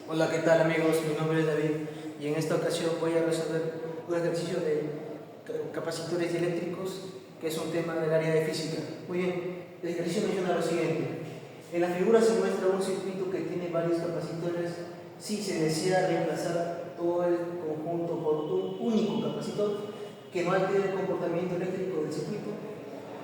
Hola, ¿qué tal amigos? Mi nombre es David y en esta ocasión voy a resolver un ejercicio de capacitores eléctricos que es un tema del área de física. Muy bien, el ejercicio menciona lo siguiente. En la figura se muestra un circuito que tiene varios capacitores. Si se desea reemplazar todo el conjunto por un único capacitor que no altere el comportamiento eléctrico del circuito,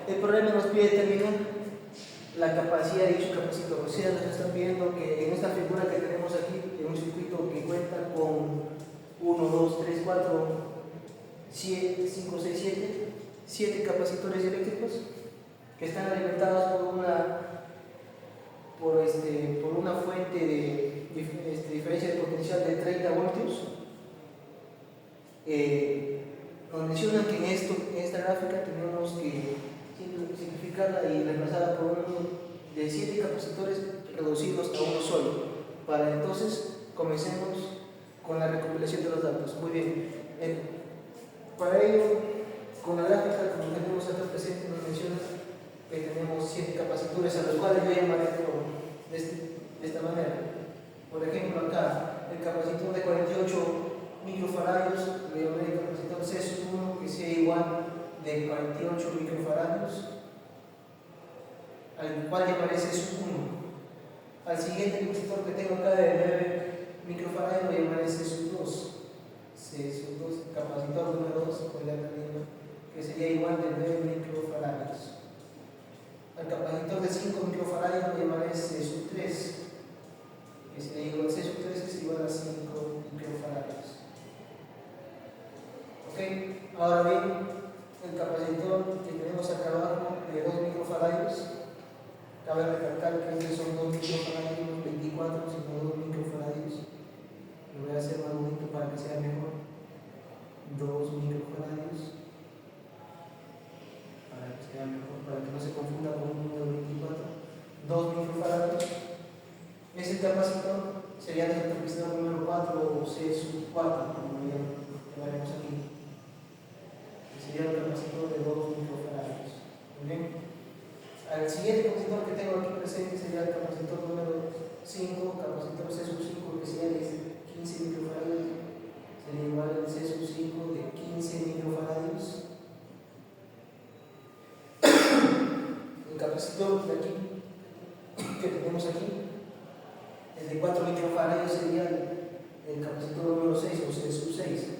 el problema nos pide determinar la capacidad de dicho capacitor. O sea, nos están viendo que en esta figura que tenemos aquí, en un circuito que cuenta con 1, 2, 3, 4, 7, 5, 6, 7 capacitores eléctricos que están alimentados por una fuente de diferencia de potencial de 30 voltios. Nos mencionan que en esta gráfica tenemos que simplificarla y reemplazarla por uno de 7 capacitores reducidos a uno solo. Para entonces comencemos con la recopilación de los datos. Muy bien. Para ello, con la gráfica, como tenemos acá presente, nos menciona que tenemos 7 capacitores a los cuales yo llamaré de esta manera. Por ejemplo, acá el capacitor de 48 microfaradios le llamaré el capacitor C1, que sea igual de 48 microfaradios, al cual llamaré C1. Al siguiente capacitor que tengo acá de 9 microfaradios lo llamaré C2. C2, capacitor número 2, que sería igual de 9 microfaradios. Al capacitor de 5 microfaradios lo llamaré C3, que sería igual, C3 es igual a 5 microfaradios. Ok, ahora bien, el capacitor que tenemos acá abajo de 2 microfaradios, cabe recalcar que estos son 2 microfaradios, no 24, sino 2 microfaradios. Lo voy a hacer más bonito para que sea mejor. 2 microfaradios, para que sea mejor, para que no se confunda con un número 24. 2 microfaradios. Ese capacitor sería el capacitor número 4 o C4, como ya veremos aquí. Sería el capacitor de 2 microfarados. Muy bien. Al siguiente capacitor que tengo aquí presente sería el capacitor número 5, capacitor C5, que sería de 15 microfarados. Sería igual al C5 de 15 microfarados. El capacitor de aquí, que tenemos aquí, el de 4 microfarados sería el capacitor número 6 o C6.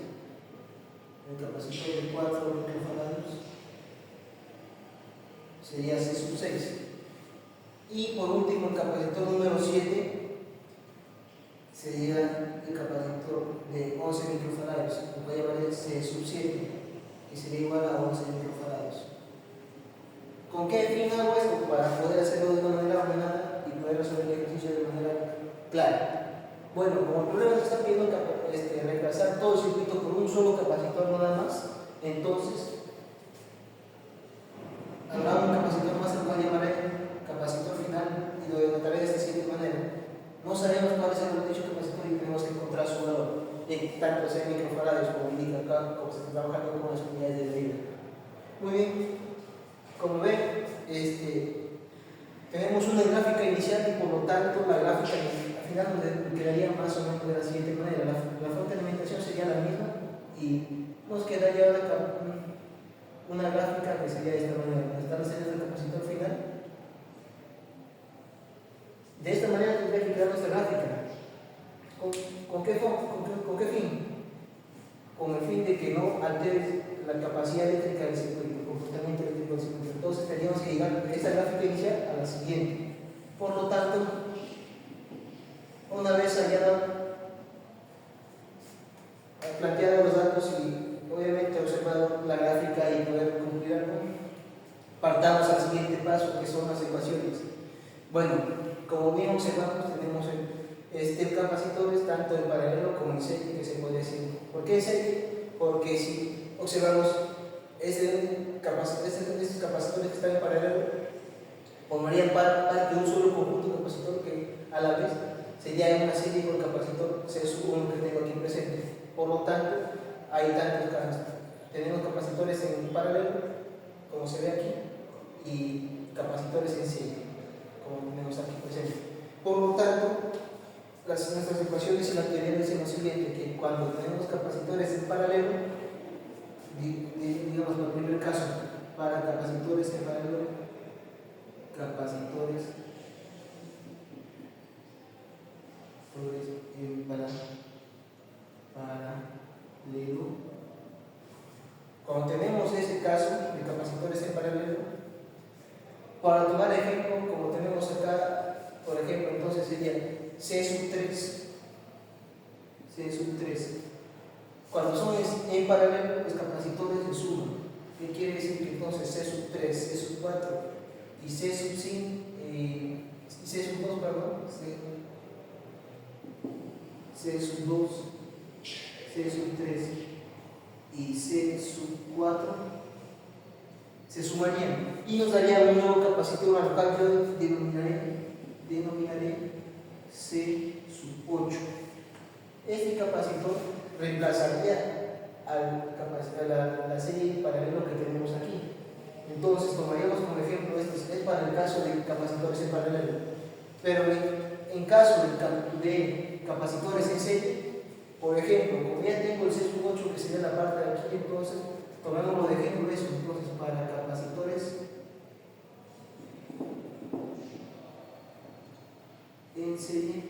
El capacitor de 4 microfarados sería C6. Y por último, el capacitor número 7 sería el capacitor de 11 microfarados, lo voy a llamar C7, que sería igual a 11 microfarados. ¿Con qué fin hago esto? Para poder hacerlo de una manera ordenada y poder resolver el ejercicio de manera clara. Bueno, como el problema nos está pidiendo reemplazar todo el circuito por un solo capacitor nada más, entonces habrá un capacitor más al cual llamaré capacitor final y lo denotaré de esta siguiente manera. No sabemos cuál es el dicho capacitor y tenemos que encontrar su valor, en tanto sea microfarados como indica acá, como se está trabajando con las unidades de medida. Muy bien, como ven, tenemos una gráfica inicial y por lo tanto la gráfica al final nos quedaría más o menos de la siguiente manera. La fuente de alimentación sería la misma y nos quedaría una gráfica que sería de esta manera. Está la serie del capacitor final. De esta manera tendría que quedar nuestra gráfica. ¿Con qué fin? Con el fin de que no altere la capacidad eléctrica del circuito, el comportamiento eléctrico del circuito. Entonces tendríamos que llegar de esta gráfica inicial a la siguiente. Por lo tanto, una vez planteado los datos y obviamente observado la gráfica y poder cumplir, partamos al siguiente paso, que son las ecuaciones. Bueno, como bien observamos, tenemos capacitores tanto en paralelo como en serie, que se puede decir. ¿Por qué en serie? Porque si observamos estos capacitores que están en paralelo, formarían parte de un solo conjunto capacitor que a la vez sería una serie con el capacitor C1 que tengo aquí presente. Por lo tanto, hay tantos casos. Tenemos capacitores en paralelo, como se ve aquí, y capacitores en serie, como tenemos aquí presente. Por lo tanto, nuestras ecuaciones y la teoría dicen lo siguiente, que cuando tenemos capacitores en paralelo, digamos por el primer caso, para capacitores en paralelo, capacitores en paralelo. Cuando tenemos este caso de capacitores en paralelo, para tomar ejemplo, como tenemos acá, por ejemplo, entonces sería C sub 3. Cuando son en paralelo, los capacitores se suman. ¿Qué quiere decir? Que entonces C sub 3, C sub 4 y C sub 5, y C sub 2, perdón, C sub 2, C sub 3 y C sub 4 se sumarían y nos daría un nuevo capacitor al cual yo denominaré C sub 8. Este capacitor reemplazaría a la serie paralelo que tenemos aquí. Entonces tomaríamos como ejemplo, este es para el caso de capacitores en paralelo, pero en caso de capacitores en serie, por ejemplo, como ya tengo el C sub 8 que sería la parte de aquí, entonces tomémoslo de ejemplo eso. Entonces para capacitores en serie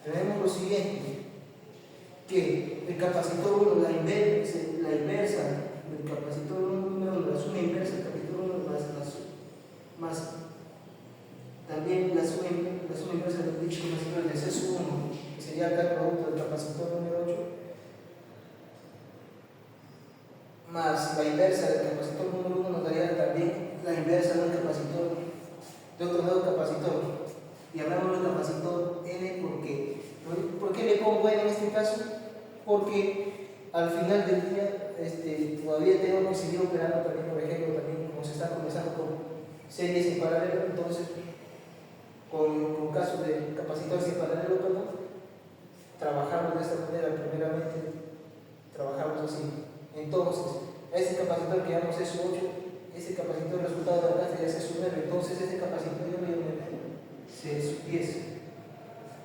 tenemos lo siguiente, que el capacitor 1, la inversa del capacitor 1, la suma inversa del capacitor 1 más también la suma inversa de dicho capacitor de C sub 1, que sería acá el producto del capacitor número 8, más la inversa del capacitor número 1 nos daría también la inversa de un capacitor, de otro nuevo capacitor. Y hablamos del capacitor N porque, ¿por qué le pongo N en este caso? Porque al final del día todavía tengo que seguir operando también, por ejemplo, también como se está comenzando con series en paralelo, entonces con casos de capacitores en paralelo, trabajamos de esta manera. Primeramente trabajamos así. Entonces, ese capacitor que llamamos S8, ese capacitor resultado de acá sería C9, entonces ese capacitor yo lo llamaré C10.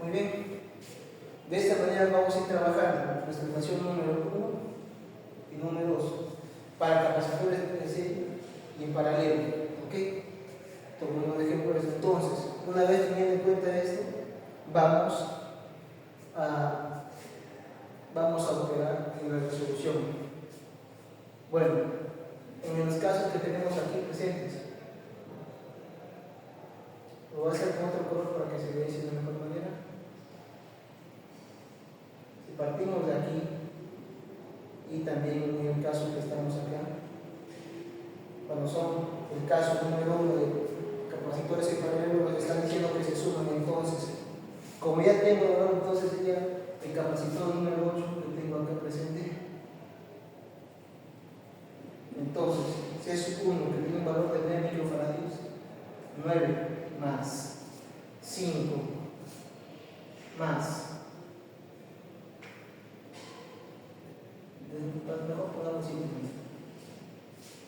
Muy bien, de esta manera vamos a ir trabajando nuestra ecuación número 1 y número 2 para capacitores en serie y en paralelo. ¿Ok? Tomemos de ejemplo esto. Entonces, una vez teniendo en cuenta esto, vamos a operar en la resolución. Bueno, en los casos que tenemos aquí presentes, lo voy a hacer con otro color para que se vea de mejor manera. Si partimos de aquí, y también en el caso que estamos acá, cuando son el caso número 1 de capacitores en paralelo, nos están diciendo que se suman, entonces, como ya tengo, entonces sería el capacitor número 8 que tengo acá presente. Entonces, C sub 1 que tiene un valor de 9 microfaradios, 9 más 5 más, mejor pongamos 5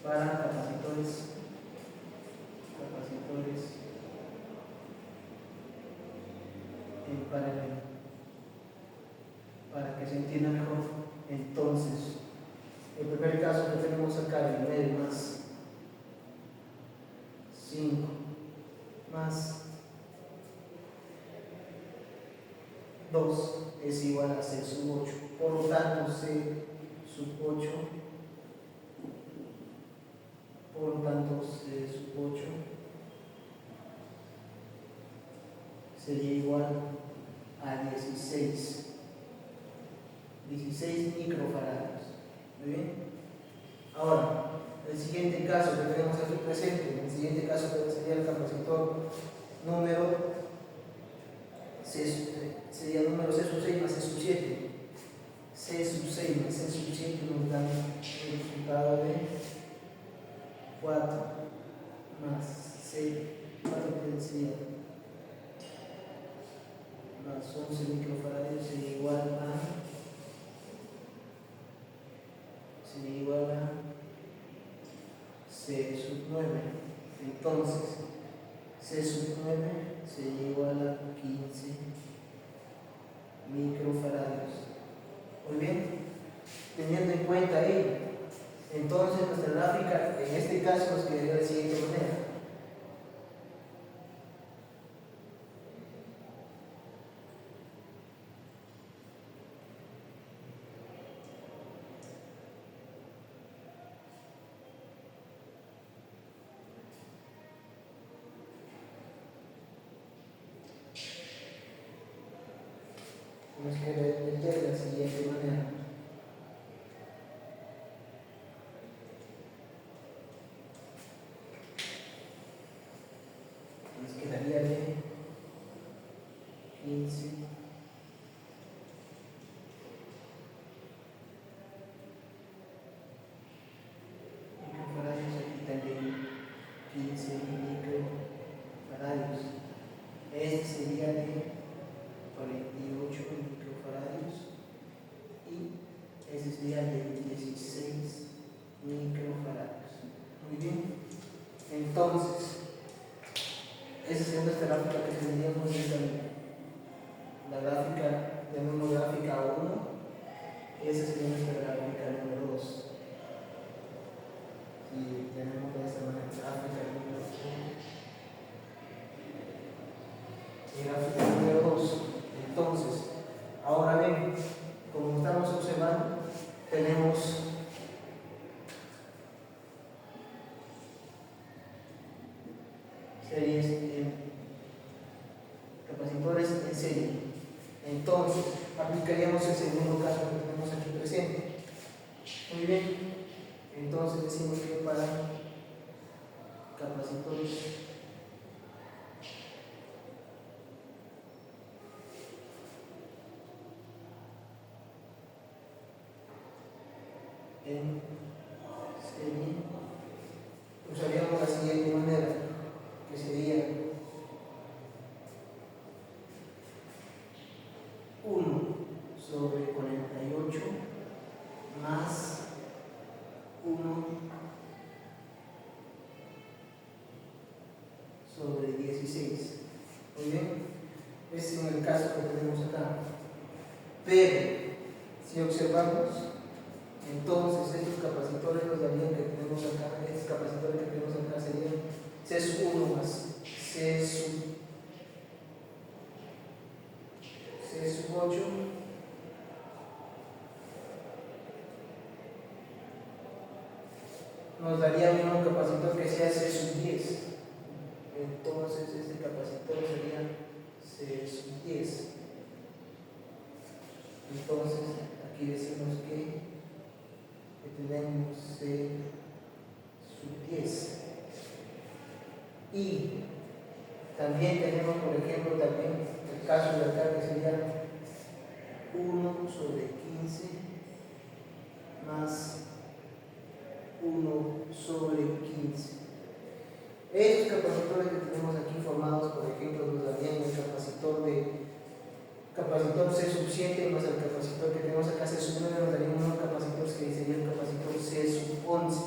para capacitores en paralelo, para que se entienda mejor. Entonces, el primer caso que tenemos acá, el 9 más 5 más 2 es igual a C sub 8. Por lo tanto, C sub 8, sería igual a 16 microfaradios. ¿Muy bien? Ahora, el siguiente caso que tenemos aquí presente, el siguiente caso sería el capacitor número sería número C sub 6 más C sub 7. C sub 6 más C sub 7 nos da el resultado de 4 más 6, 4 sería más 11 microfaradios sería igual a C sub 9. Entonces, C sub 9 sería igual a 15 microfaradios. Muy bien, teniendo en cuenta ello, entonces nuestra gráfica en este caso nos quedaría de la siguiente manera. Nos quedaría de la siguiente manera. Nos quedaría de 15 microfaradios, aquí también 15 microfaradios. Este sería de 48 microfaradios y ese sería de 16 microfaradios. Muy bien, entonces esa sería nuestra gráfica que tendríamos en esta línea. La gráfica, llamamos gráfica 1, y esa sería nuestra gráfica número 2. Y tenemos de esta manera gráfica número 1 y gráfica número 2. Entonces, ahora bien, como estamos observando, tenemos series capacitores en serie. Entonces, aplicaríamos el segundo caso que tenemos aquí presente. Muy bien, entonces decimos que para capacitores en serie usaríamos la siguiente manera, que sería 1 sobre 48 más 1 sobre 16. Muy bien, ese es el caso que tenemos acá. Pero si observamos, entonces estos capacitores nos darían que tenemos acá, estos capacitores que tenemos acá serían C sub 1 más C sub 8 nos daría un capacitor que sea C sub 10. Entonces este capacitor sería C sub 10. Entonces aquí decimos que tenemos C sub 10. Y también tenemos, por ejemplo, también el caso de acá que sería 1 sobre 15 más 1 sobre 15. Estos capacitores que tenemos aquí formados, por ejemplo, nos darían el capacitor C sub 7 más el capacitor que tenemos acá C sub 9, nos darían unos capacitores que sería el capacitor C sub 11.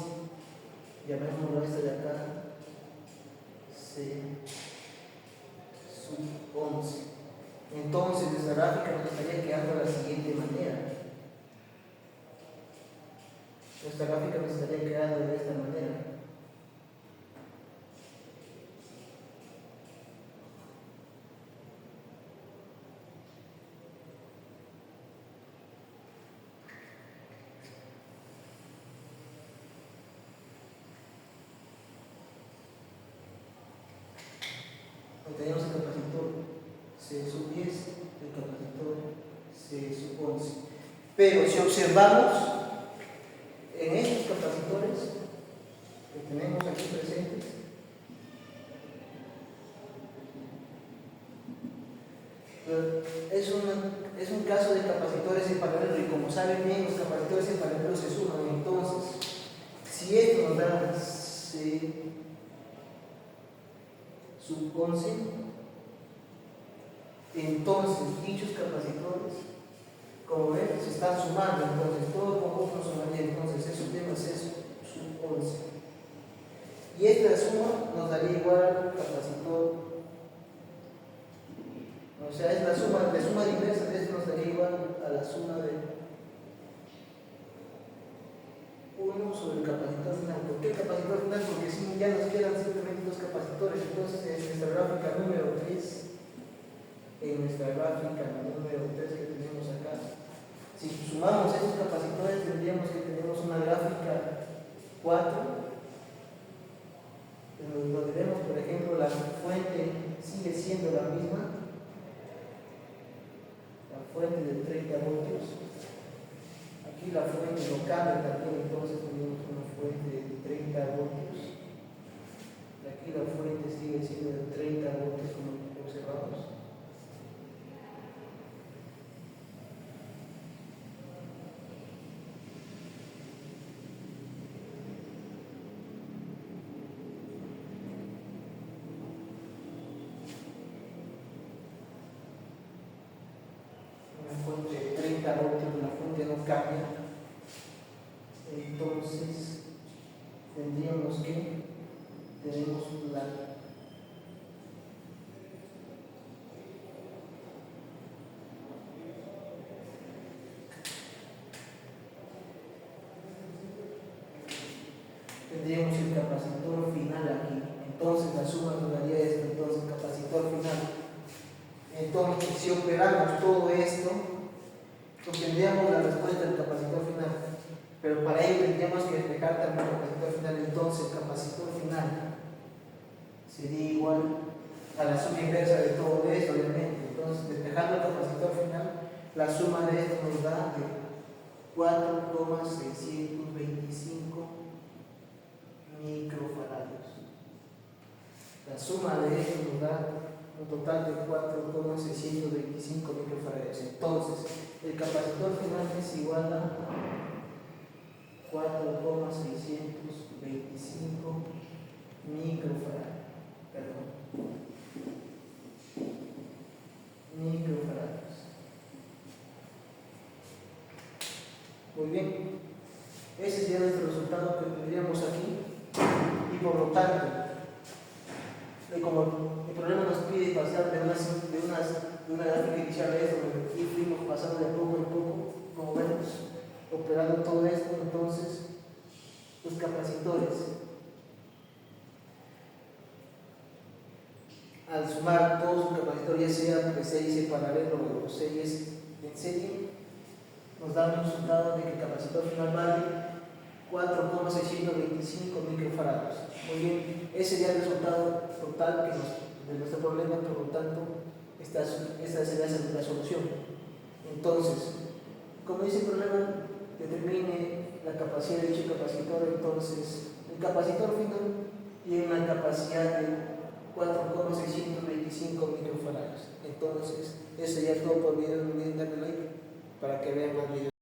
Llamémoslo este de acá C sub 11. Entonces nuestra gráfica nos estaría quedando de la siguiente manera. Nuestra gráfica nos estaría quedando de esta manera. Tenemos el capacitor C sub 10, el capacitor C sub 11. Pero si observamos en estos capacitores que tenemos aquí presentes, es un caso de capacitores en paralelo, y como saben bien, los capacitores en paralelo se suman. Entonces, si esto nos da C sub 11, entonces dichos capacitores, como ven, se están sumando. Entonces todo el conjunto sumaría, entonces C sub 10 más C sub 11, y esta suma nos daría igual al capacitor la suma de 1 sobre el capacitor final. ¿Por qué el capacitor final? Porque si ya nos quedan simplemente dos capacitores. Entonces, en nuestra gráfica número 3, que tenemos acá, si sumamos estos capacitores, tendríamos que tenemos una gráfica 4, donde vemos, por ejemplo, la fuente sigue siendo la misma, la fuente de 30 voltios. Aquí la fuente no cambia también, entonces tenemos una fuente de 30 voltios. Y aquí la fuente sigue siendo de 30 voltios, como observamos. Una fuente de 30 voltios, la fuente no cambia. Entonces tendríamos que tenemos tendríamos el capacitor final aquí. Entonces la suma nos daría esto, entonces capacitor final. Entonces si operamos todo esto, obtendríamos la respuesta del capacitor final. Pero para ello tendríamos que despejar también el capacitor final. Entonces el capacitor final sería igual a la suma inversa de todo esto, obviamente. Entonces, despejando el capacitor final, la suma de esto nos da 4,625 microfaradios. La suma de esto nos da un total de 4,625 microfaradios. Entonces, el capacitor final es igual a 4,625 microfarados. Microfarados. Muy bien. Ese sería nuestro resultado que tendríamos aquí. Y por lo tanto, como el problema nos pide pasar de una gráfica inicial a esto, y fuimos pasando de poco en poco, como vemos, operando todo esto, entonces los capacitores, al sumar todos los capacitores, ya sea de series en paralelo o series en serie, nos da un resultado de que el capacitor final vale 4,625 microfarados. Muy bien, ese sería el resultado total de nuestro problema, por lo tanto, esta sería la solución. Entonces, como dice el problema, determine la capacidad de dicho capacitor. Entonces, el capacitor final tiene una capacidad de 4,625 microfarados. Entonces, eso ya es todo por el video. No olviden darle like para que vean más videos.